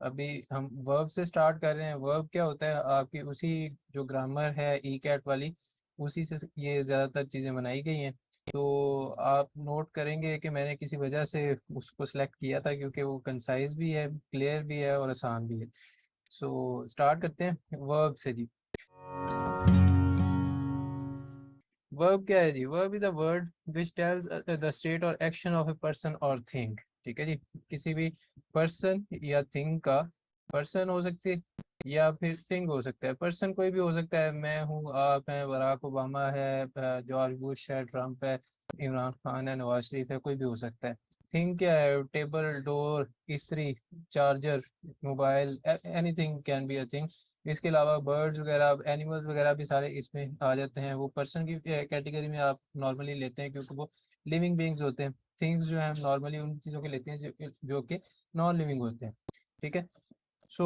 अभी हम वर्ब से स्टार्ट कर रहे हैं। वर्ब क्या होता है, आपकी उसी जो ग्रामर है ई कैट वाली, उसी से ये ज़्यादातर चीज़ें बनाई गई हैं। तो आप नोट करेंगे कि मैंने किसी वजह से उसको सिलेक्ट किया था, क्योंकि वो कंसाइज भी है, क्लियर भी है और आसान भी है। सो स्टार्ट करते हैं वर्ब से जी। वर्ब क्या है जी? Verb is a word which tells the state और एक्शन ऑफ ए पर्सन और थिंग। ठीक है जी। किसी भी पर्सन या थिंग का, पर्सन हो सकती है या फिर थिंग हो सकता है। पर्सन कोई भी हो सकता है, मैं हूँ, आप हैं, बराक ओबामा है, जॉर्ज बुश है, ट्रम्प है, इमरान खान है, नवाज शरीफ है, कोई भी हो सकता है। थिंग क्या है? टेबल, डोर, इस्त्री, charger, mobile, anything can be a thing. इसके अलावा बर्ड्स वगैरह, एनिमल्स वगैरह भी सारे इसमें आ जाते हैं। वो पर्सन की कैटेगरी में आप नॉर्मली लेते हैं, क्योंकि वो लिविंग बींग्स होते हैं। थिंग्स जो है हम नॉर्मली उन चीज़ों के लेते हैं जो कि नॉन लिविंग होते हैं। ठीक है। सो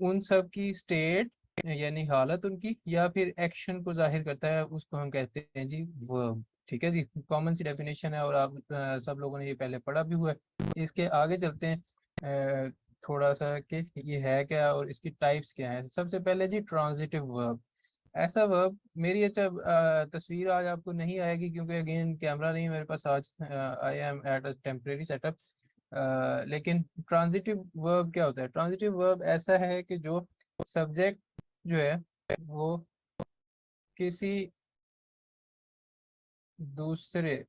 उन सब की स्टेट यानी हालत उनकी या फिर एक्शन को जाहिर करता है, उसको हम कहते हैं जी वर्ब। ठीक है जी। कॉमन सी डेफिनेशन है और आप सब लोगों ने ये पहले पढ़ा भी हुआ है। इसके आगे चलते हैं अ, थोड़ा सा कि ये है क्या और इसकी टाइप्स क्या है। सबसे पहले जी ट्रांजिटिव वर्ब। ऐसा वर्ब, मेरी अच्छा तस्वीर आज आपको नहीं आएगी क्योंकि अगेन कैमरा नहीं है मेरे पास आज। I am at a temporary setup. लेकिन ट्रांजिटिव वर्ब क्या होता है? ट्रांजिटिव वर्ब ऐसा है कि जो सब्जेक्ट जो है वो किसी दूसरे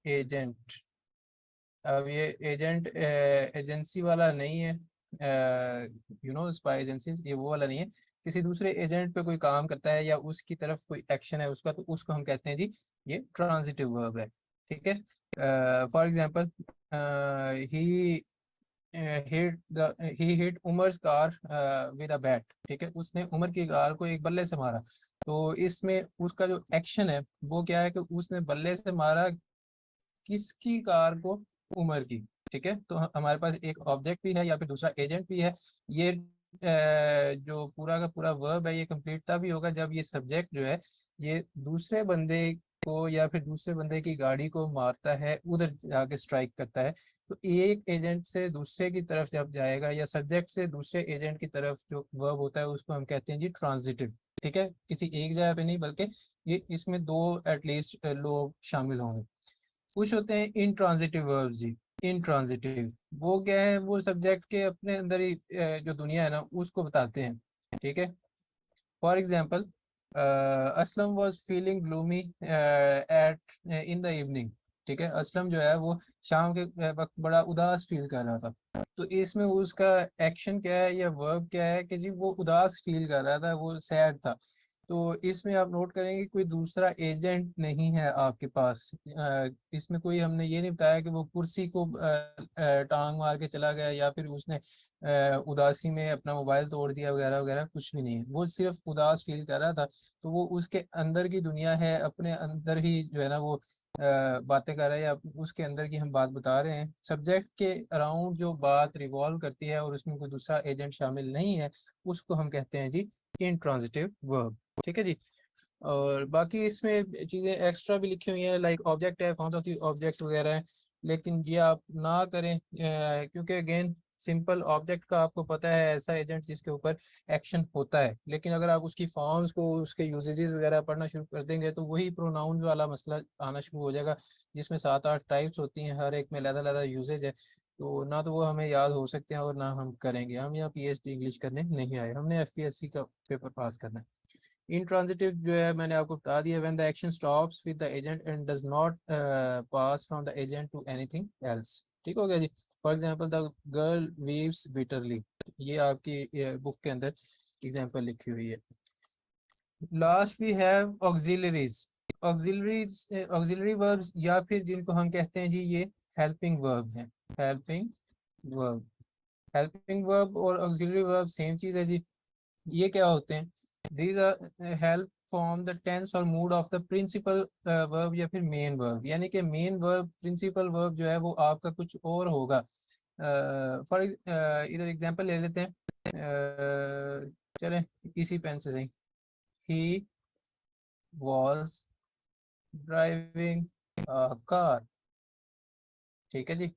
एजेंट, अब ये एजेंट एजेंसी वाला नहीं है, स्पाई एजेंसी, ये वो वाला नहीं है। किसी दूसरे एजेंट पे कोई काम करता है या उसकी तरफ कोई एक्शन है उसका, तो उसको हम कहते हैं जी ये ट्रांजिटिव वर्ब है। ठीक है। For example, he he hit Umar's car with a bat. ठीक है, उसने उमर की कार को एक बल्ले से मारा। तो इसमें उसका जो एक्शन है वो क्या है कि उसने बल्ले से मारा किसकी कार को? उमर की। ठीक है। तो हमारे पास एक ऑब्जेक्ट भी है या फिर दूसरा एजेंट भी है। ये जो पूरा का पूरा वर्ब है ये कंप्लीट तभी होगा जब ये सब्जेक्ट जो है ये दूसरे बंदे को या फिर दूसरे बंदे की गाड़ी को मारता है, उधर जाके स्ट्राइक करता है। तो एक एजेंट से दूसरे की तरफ जब जाएगा या सब्जेक्ट से दूसरे एजेंट की तरफ जो वर्ब होता है उसको हम कहते हैं जी ट्रांजिटिव। ठीक है। किसी एक जगह पे नहीं बल्कि ये इसमें दो एटलीस्ट लोग शामिल होंगे। कुछ होते हैं इनट्रांजिटिव वर्ब्स जी। इनट्रांजिटिव वो क्या है? वो सब्जेक्ट के अपने अंदर ही जो दुनिया है ना उसको बताते हैं। ठीक है। For example, Aslam was feeling gloomy at in the evening. ठीक है। असलम जो है वो शाम के वक्त बड़ा उदास फील कर रहा था। तो इसमें उसका एक्शन क्या है या वर्ब क्या है कि जी वो उदास फील कर रहा था, वो सैड था। तो इसमें आप नोट करेंगे कोई दूसरा एजेंट नहीं है आपके पास। इसमें कोई हमने ये नहीं बताया कि वो कुर्सी को टांग मार के चला गया या फिर उसने उदासी में अपना मोबाइल तोड़ दिया वगैरह वगैरह, कुछ भी नहीं है। वो सिर्फ उदास फील कर रहा था। तो वो उसके अंदर की दुनिया है, अपने अंदर ही जो है ना वो बातें कर रहा है या उसके अंदर की हम बात बता रहे हैं। सब्जेक्ट के अराउंड जो बात रिवॉल्व करती है और उसमें कोई दूसरा एजेंट शामिल नहीं है, उसको हम कहते हैं जी इंट्रांजिटिव वर्ब। ठीक है जी। और बाकी इसमें चीज़ें एक्स्ट्रा भी लिखी हुई हैं, लाइक ऑब्जेक्ट है, फाउंड ऑफ द ऑब्जेक्ट वगैरह है। लेकिन ये आप ना करें क्योंकि अगेन सिंपल ऑब्जेक्ट का आपको पता है ऐसा एजेंट जिसके ऊपर एक्शन होता है। लेकिन अगर आप उसकी फॉर्म्स को, उसके यूजेजेस वगैरह पढ़ना शुरू कर देंगे तो वही प्रोनाउंस वाला मसला आना शुरू हो जाएगा, जिसमें 7-8 टाइप्स होती हैं, हर एक में अलग-अलग यूजेज है। तो ना तो वो हमें याद हो सकते हैं और ना हम करेंगे। हम यहाँ पीएचडी इंग्लिश करने नहीं आए, हमने एफपीएससी का पेपर पास करना है। इंट्रांजिटिव जो है मैंने आपको बता दिया, when the action stops with the agent and does not pass from the agent to anything else. ठीक हो गया जी। For example the girl weeps bitterly, ये आपकी बुक के अंदर एग्जांपल लिखी हुई है। Last we have auxiliaries. Auxiliary verbs या फिर जिनको हम कहते हैं जी ये हेल्पिंग वर्ब हैं। हेल्पिंग वर्ब, हेल्पिंग वर्ब और ऑक्सिलरी वर्ब सेम चीज है जी। ये क्या होते हैं? These are help form the tense और mood of the principal verb या फिर मेन वर्ब। यानी कि मेन वर्ब, प्रिंसिपल वर्ब जो है वो आपका कुछ और होगा। फॉर इधर एग्जांपल ले लेते हैं। चलें इसी पेन से सही। He was driving car. ठीक है जी।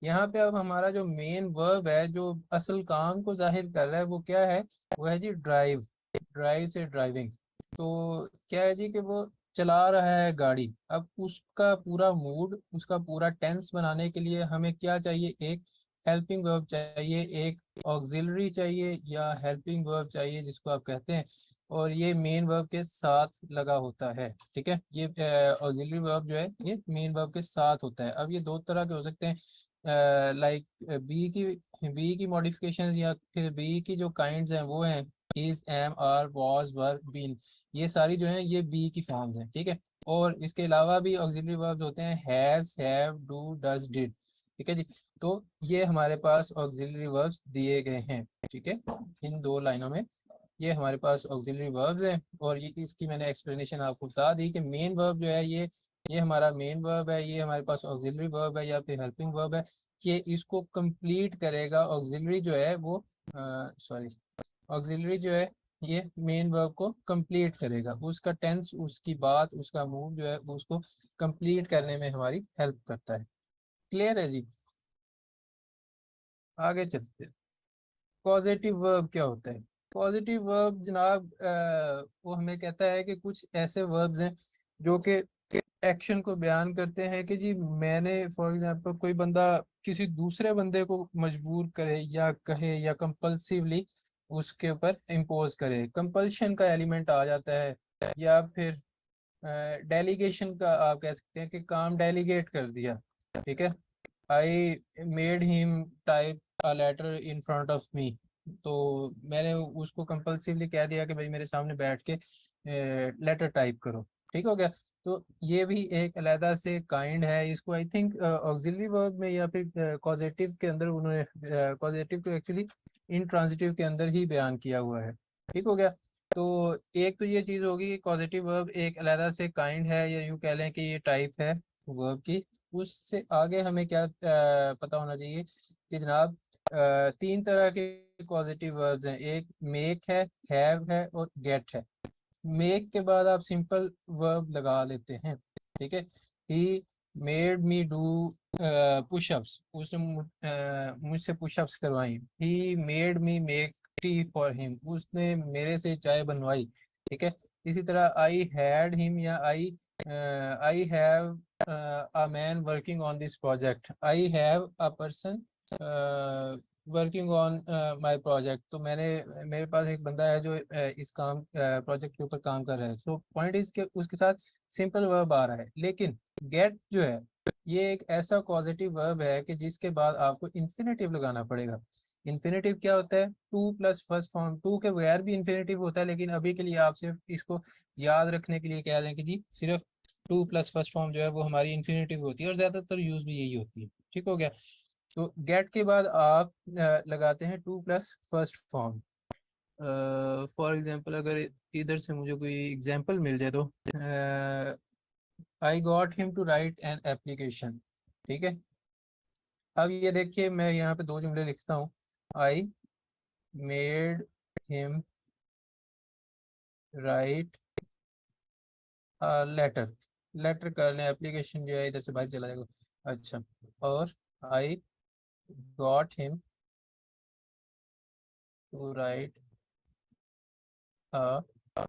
यहाँ पे अब हमारा जो मेन वर्ब है जो असल काम को जाहिर कर रहा है वो क्या है, वो है जी ड्राइव। ड्राइव से ड्राइविंग, तो क्या है जी कि वो चला रहा है गाड़ी। अब उसका पूरा मूड, उसका पूरा टेंस बनाने के लिए हमें क्या चाहिए, एक हेल्पिंग वर्ब चाहिए, एक ऑक्सिलरी चाहिए या हेल्पिंग वर्ब चाहिए जिसको आप कहते हैं, और ये मेन वर्ब के साथ लगा होता है। ठीक है, ये ऑक्सिलरी वर्ब जो है ये मेन वर्ब के साथ होता है। अब ये दो तरह के हो सकते हैं, लाइक बी की मॉडिफिकेशंस या फिर बी की जो काइंड्स हैं वो हैं is, am, are, was, were, been. ये सारी जो हैं ये बी की फॉर्म्स हैं। ठीक है, और इसके अलावा भी ऑक्सिलरी वर्ब्स होते हैं has, have, do, does, did. ठीक है जी, तो ये हमारे पास ऑक्सिलरी वर्ब्स दिए गए हैं। ठीक है, इन दो लाइनों में ये हमारे पास ऑक्सिलरी वर्ब्स हैं, और ये इसकी मैंने एक्सप्लेनेशन आपको बता दी कि मेन वर्ब जो है ये हमारा मेन वर्ब है, ये हमारे पास ऑक्सिलरी वर्ब है या फिर हेल्पिंग वर्ब है। ये इसको कंप्लीट करेगा, ऑक्सिलरी जो है वो सॉरी ऑक्सिलरी जो है ये मेन वर्ब को कंप्लीट करेगा, उसका टेंस, उसकी बात, उसका मूड जो है वो उसको कंप्लीट करने में हमारी हेल्प करता है। क्लियर है जी? आगे चलते हैं। पॉजिटिव वर्ब क्या होता है? पॉजिटिव वर्ब जनाब वो हमें कहता है कि कुछ ऐसे वर्ब्स हैं जो कि एक्शन को बयान करते हैं कि जी मैंने फॉर एग्जांपल कोई बंदा किसी दूसरे बंदे को मजबूर करे या कहे या कंपल्सिवली उसके ऊपर इम्पोज करे, कंपल्शन का एलिमेंट आ जाता है, या फिर डेलीगेशन का आप कह सकते हैं कि काम डेलीगेट कर दिया। ठीक है, I made him type a letter in front of me, तो मैंने उसको कंपल्सिवली कह दिया कि भाई मेरे सामने बैठ के लेटर टाइप करो। ठीक हो गया, तो ये भी एक अलहदा से काइंड है। इसको आई थिंक ऑक्सिलरी वर्ब में या फिर कॉजेटिव के अंदर उन्होंने, कॉजेटिव तो एक्चुअली इंट्रांजिटिव के अंदर ही बयान किया हुआ है। ठीक हो गया, तो एक तो ये चीज़ होगी कि पॉजिटिव वर्ब एक अलहदा से काइंड है, या यूँ कह लें कि ये टाइप है वर्ब की। उससे आगे हमें क्या पता होना चाहिए कि जनाब तीन तरह के पॉजिटिव वर्ब्स हैं, एक मेक है, हैव है और गेट है। मेक के बाद आप सिंपल वर्ब लगा लेते हैं। ठीक है, he made me do pushups, उसने मुझसे पुशअप्स करवाई। He made me make tea for him, उसने मेरे से चाय बनवाई। ठीक है, इसी तरह आई हैड हिम या I have a man working on this project, I have a person working on my project, तो मेरे पास एक बंदा है जो इस काम प्रोजेक्ट के ऊपर काम कर रहा है। सो पॉइंट इज के उसके साथ सिंपल वर्ब आ रहा है, लेकिन गेट जो है ये एक ऐसा पॉजिटिव वर्ब है कि जिसके बाद आपको इन्फिनेटिव लगाना पड़ेगा। इन्फिनेटिव क्या होता है? To plus first form, to के बगैर भी इन्फिनेटिव होता है, लेकिन अभी के लिए आप सिर्फ इसको याद रखने के लिए कह रहे हैं कि जी सिर्फ टू प्लस फर्स्ट फॉर्म जो है वो हमारी इन्फिनेटिव होती है, और ज्यादातर यूज भी यही होती है। ठीक हो गया, तो गेट के बाद आप लगाते हैं to plus first form. For example अगर इधर से मुझे कोई एग्जांपल मिल जाए तो I got him to write an application. ठीक है, अब ये देखिए मैं यहाँ पे दो जुमले लिखता हूँ। I made him write letter, letter करने एप्लीकेशन जो है इधर से बाहर चला जाएगा। अच्छा, और I got him to write a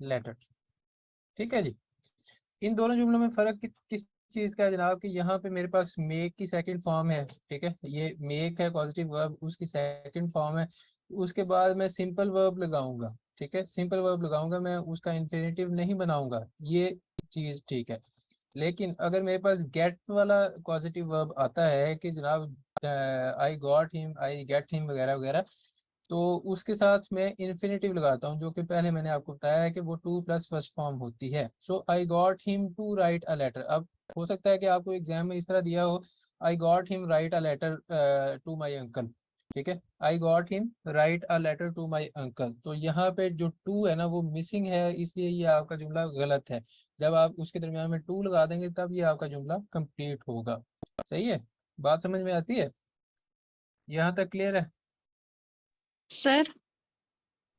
letter. ठीक है जी, इन दोनों जुमलों में फर्क किस चीज का है जनाब, कि यहाँ पे मेरे पास मेक की सेकंड फॉर्म है। ठीक है, ये मेक है पॉजिटिव वर्ब, उसकी सेकंड फॉर्म है, उसके बाद मैं सिंपल वर्ब लगाऊंगा। ठीक है, सिंपल वर्ब लगाऊंगा, मैं उसका इन्फिनेटिव नहीं बनाऊंगा, ये चीज ठीक है। लेकिन अगर मेरे पास गेट वाला पॉजिटिव वर्ब आता है कि जनाब आई got him, I get him वगैरह वगैरह, तो उसके साथ मैं इन्फिनेटिव लगाता हूँ, जो कि पहले मैंने आपको बताया है कि वो टू प्लस फर्स्ट फॉर्म होती है। So I got him to write a letter. अब हो सकता है कि आपको एग्जाम में इस तरह दिया हो, I got him write a letter to my uncle. ठीक है, I got him write a letter to my uncle, तो यहाँ पे जो टू है ना वो मिसिंग है, इसलिए ये आपका जुमला गलत है। जब आप उसके दरमियान में टू लगा देंगे तब ये आपका जुमला कंप्लीट होगा। सही है, बात समझ में आती है? यहाँ तक क्लियर है? सर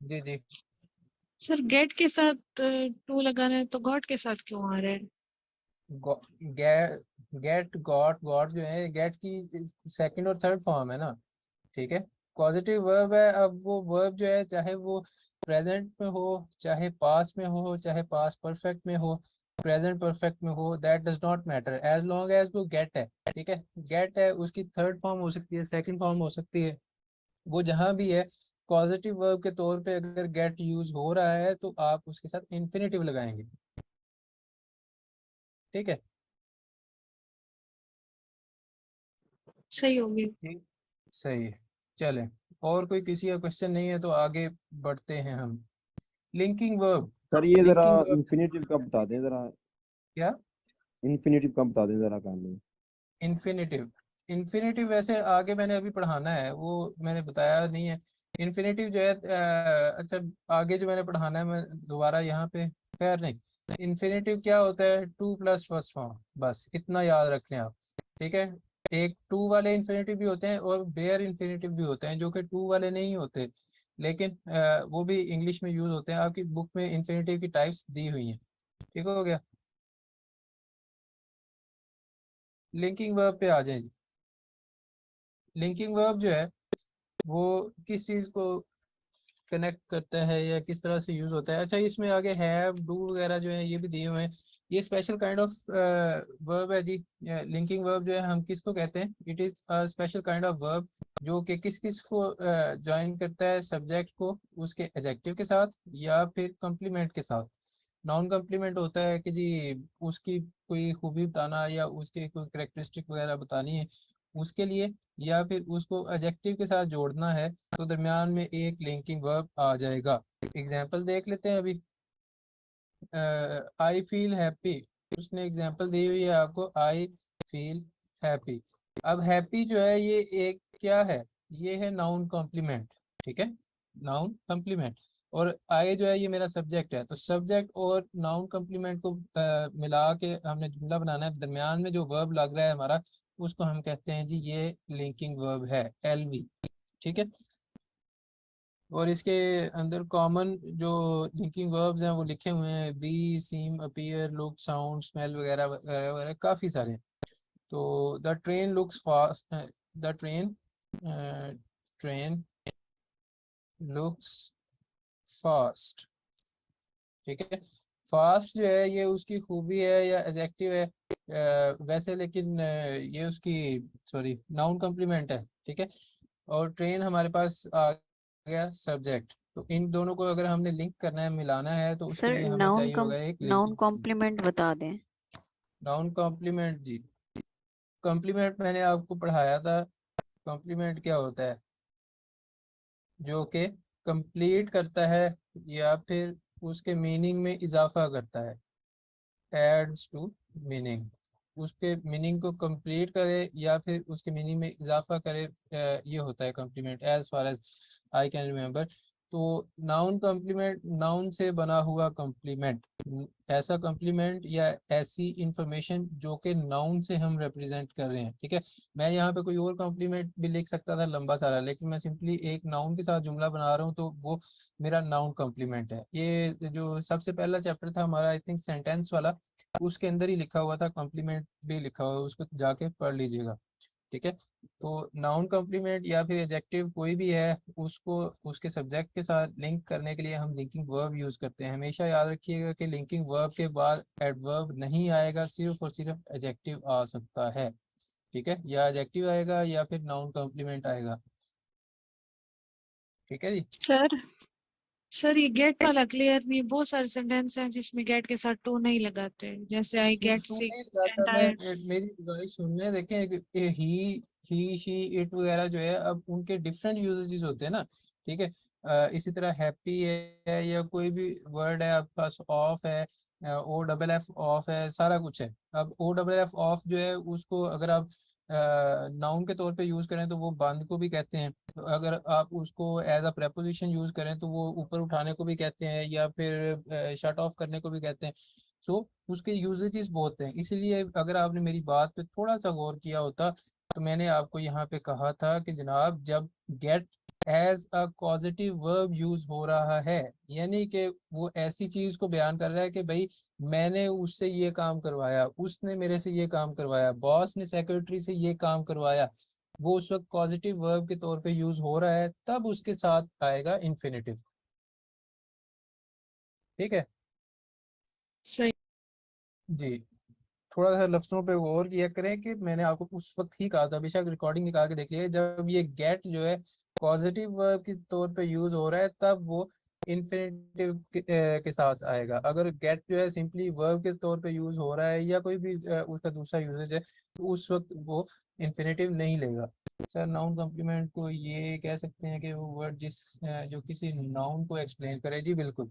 जी जी। सर गेट के साथ टू लगाना है तो गॉट के साथ क्यों आ रहा है? गेट गॉट जो है, गेट की सेकंड और थर्ड फॉर्म है ना, ठीक है। पॉजिटिव वर्ब है। अब वो वर्ब जो है, चाहे वो प्रेजेंट में हो, चाहे पास्ट में हो, चाहे पास्ट परफेक्ट में हो, प्रेजेंट परफेक्ट में हो, that does not matter as long as वो गेट है, ठीक है। गेट है, उसकी थर्ड फॉर्म हो सकती है, सेकंड फॉर्म हो सकती है, वो जहाँ भी है। पॉजिटिव वर्ब के तौर पे अगर गेट यूज हो रहा है तो आप उसके साथ इन्फिनेटिव लगाएंगे, ठीक है। सही होगी। ठीक, सही है। चले, और कोई किसी का क्वेश्चन नहीं है तो आगे बढ़ते हैं हम। Linking verb. सर ये जरा लिंकिंग वर्ब इन्फिनेटिव का बता दें जरा। क्या? इन्फिनेटिव का बता दें जरा कहानी। इन्फिनेटिव। इन्फिनेटिव वैसे आगे मैंने अभी पढ़ाना है, वो मैंने बताया नहीं है। इन्फिनेटिव जो है अच्छा, आगे जो मैंने पढ़ाना है मैं दोबारा यहाँ पे, खैर नहीं। इन्फिनेटिव क्या होता है? टू प्लस फर्स्ट फॉर्म, बस इतना याद रख लें आप, ठीक है। एक टू वाले इन्फिनेटिव भी होते हैं और बेयर इन्फिनेटिव भी होते हैं, जो कि टू वाले नहीं होते, लेकिन वो भी इंग्लिश में यूज होते हैं। आपकी बुक में इन्फिनेटिव की टाइप्स दी हुई हैं, ठीक हो गया। लिंकिंग वर्ब पे आ जाए जी। लिंकिंग वर्ब जो है वो किस चीज को कनेक्ट करता है या किस तरह से यूज होता है? अच्छा, इसमें आगे हैव, डू वगैरह जो है ये भी दिए हुए हैं। ये स्पेशल काइंड ऑफ वर्ब है जी। लिंकिंग वर्ब जो है हम किसको कहते हैं? It is a special kind of verb जो कि किस किस को ज्वाइन करता है, सब्जेक्ट को उसके एडजेक्टिव के साथ या फिर कम्प्लीमेंट के साथ। नॉन कम्प्लीमेंट होता है कि जी उसकी कोई खूबी बताना या उसके कोई करेक्टरिस्टिक वगैरह बतानी है उसके लिए, या फिर उसको एडजेक्टिव के साथ जोड़ना है, तो दरमियान में एक लिंकिंग वर्ब आ जाएगा। एग्जाम्पल देख लेते हैं अभी। आई फील हैप्पी, उसने एग्जाम्पल दी हुई है आपको, आई फील हैप्पी। अब हैप्पी जो है ये एक क्या है? ये है नाउन कॉम्प्लीमेंट, ठीक है, नाउन कॉम्प्लीमेंट। और आई जो है ये मेरा सब्जेक्ट है, तो सब्जेक्ट और नाउन कॉम्प्लीमेंट को मिला के हमने जुमला बनाना है। दरमियान में जो वर्ब लग रहा है हमारा, उसको हम कहते हैं जी ये लिंकिंग वर्ब है, एलवी, ठीक है। और इसके अंदर कॉमन जो लिंकिंग वर्ब्स हैं वो लिखे हुए हैं, बी, सीम, अपीयर, लुक, साउंड, स्मेल वगैरह वगैरह वगैरह, काफ़ी सारे हैं। तो the train looks fast, the train looks fast, ठीक है। फास्ट जो है ये उसकी खूबी है या एडजेक्टिव है? वैसे लेकिन ये उसकी, सॉरी, नाउन कॉम्प्लीमेंट है, ठीक है। और ट्रेन हमारे पास आ गया सब्जेक्ट। तो इन दोनों को अगर हमने लिंक करना है, मिलाना है, तो उसके सर लिए हमें चाहिए होगा एक नाउन लिंकिंग। कॉम्प्लीमेंट बता दें। नाउन कॉम्प्लीमेंट जी, कॉम्प्लीमेंट मैंने आपको पढ़ाया था। कॉम्प्लीमेंट क्या होता है? जो कि कंप्लीट करता है या फिर उसके मीनिंग में इजाफा करता है, एड्स टू मीनिंग। उसके मीनिंग को कंप्लीट करे या फिर उसके मीनिंग में इजाफा करे, ये होता है complement, as far as I can remember. तो नाउन कॉम्प्लीमेंट, नाउन से बना हुआ कॉम्प्लीमेंट, ऐसा कॉम्प्लीमेंट या ऐसी इंफॉर्मेशन जो कि नाउन से हम रिप्रेजेंट कर रहे हैं, ठीक है। मैं यहाँ पे कोई और कॉम्प्लीमेंट भी लिख सकता था लंबा सारा, लेकिन मैं सिंपली एक नाउन के साथ जुमला बना रहा हूँ, तो वो मेरा नाउन कॉम्प्लीमेंट है। ये जो सबसे पहला चैप्टर था हमारा, आई थिंक सेंटेंस वाला, उसके अंदर ही लिखा हुआ था, कॉम्प्लीमेंट भी लिखा हुआ है, उसको जाके पढ़ लीजिएगा, ठीक है। तो नाउन कॉम्प्लीमेंट या फिर एडजेक्टिव कोई भी है, उसको उसके सब्जेक्ट के साथ लिंक करने के लिए हम लिंकिंग वर्ब यूज करते हैं। हमेशा याद रखिएगा कि लिंकिंग वर्ब के बाद एडवर्ब नहीं आएगा, सिर्फ और सिर्फ एडजेक्टिव आ सकता है, ठीक है। या एडजेक्टिव आएगा या फिर नाउन कॉम्प्लीमेंट आएगा, ठीक है जी। सर सर ये गेट वाला क्लियर नहीं, बहुत सारे सेंटेंस हैं जिसमें गेट के साथ टू नहीं लगाते, जैसे आई इसमें गेट टू सिक नहीं लगाता, एंड मैं टायर्ड। मेरी गुजारिश सुनने देखें कि ही शी इट वगैरह जो है, अब उनके डिफरेंट यूजेस होते हैं ना, ठीक है। इसी तरह हैप्पी है या कोई भी वर्ड है आपके पास, ऑफ है, ओ डबल एफ ऑफ है, सारा कुछ है। अब ओ डबल एफ ऑफ जो है उसको अगर आप नाउन के तौर पे यूज करें तो वो बंद को भी कहते हैं। तो अगर आप उसको एज अ प्रेपोजिशन यूज करें तो वो ऊपर उठाने को भी कहते हैं या फिर शट ऑफ करने को भी कहते हैं। सो उसके यूजेजेस बहुत हैं, इसीलिए अगर आपने मेरी बात पे थोड़ा सा गौर किया होता तो मैंने आपको यहाँ पे कहा था कि जनाब जब get as a causative verb use हो रहा है, यानी कि वो ऐसी चीज को बयान कर रहा है कि भाई मैंने उससे ये काम करवाया, उसने मेरे से ये काम करवाया, बॉस ने सेक्रेटरी से ये काम करवाया, वो उस वक्त पॉजिटिव वर्ब के तौर पे यूज हो रहा है, तब उसके साथ आएगा इन्फिनेटिव। ठीक है सही। जी। थोड़ा सा लफ्जों पे गौर किया करें कि मैंने आपको उस वक्त ही कहा था, बेशक रिकॉर्डिंग निकाल के देखिए, जब ये गेट जो है पॉजिटिव वर्ब के तौर पे यूज हो रहा है तब वो इन्फिनेटिव के साथ आएगा। अगर गेट जो है सिंपली वर्ब के तौर पे यूज हो रहा है या कोई भी उसका दूसरा यूजेज है तो उस वक्त वो इन्फिनेटिव नहीं लेगा। सर नाउन कॉम्प्लीमेंट को ये कह सकते हैं कि वो वर्ड जो किसी नाउन को एक्सप्लेन करे। जी बिल्कुल।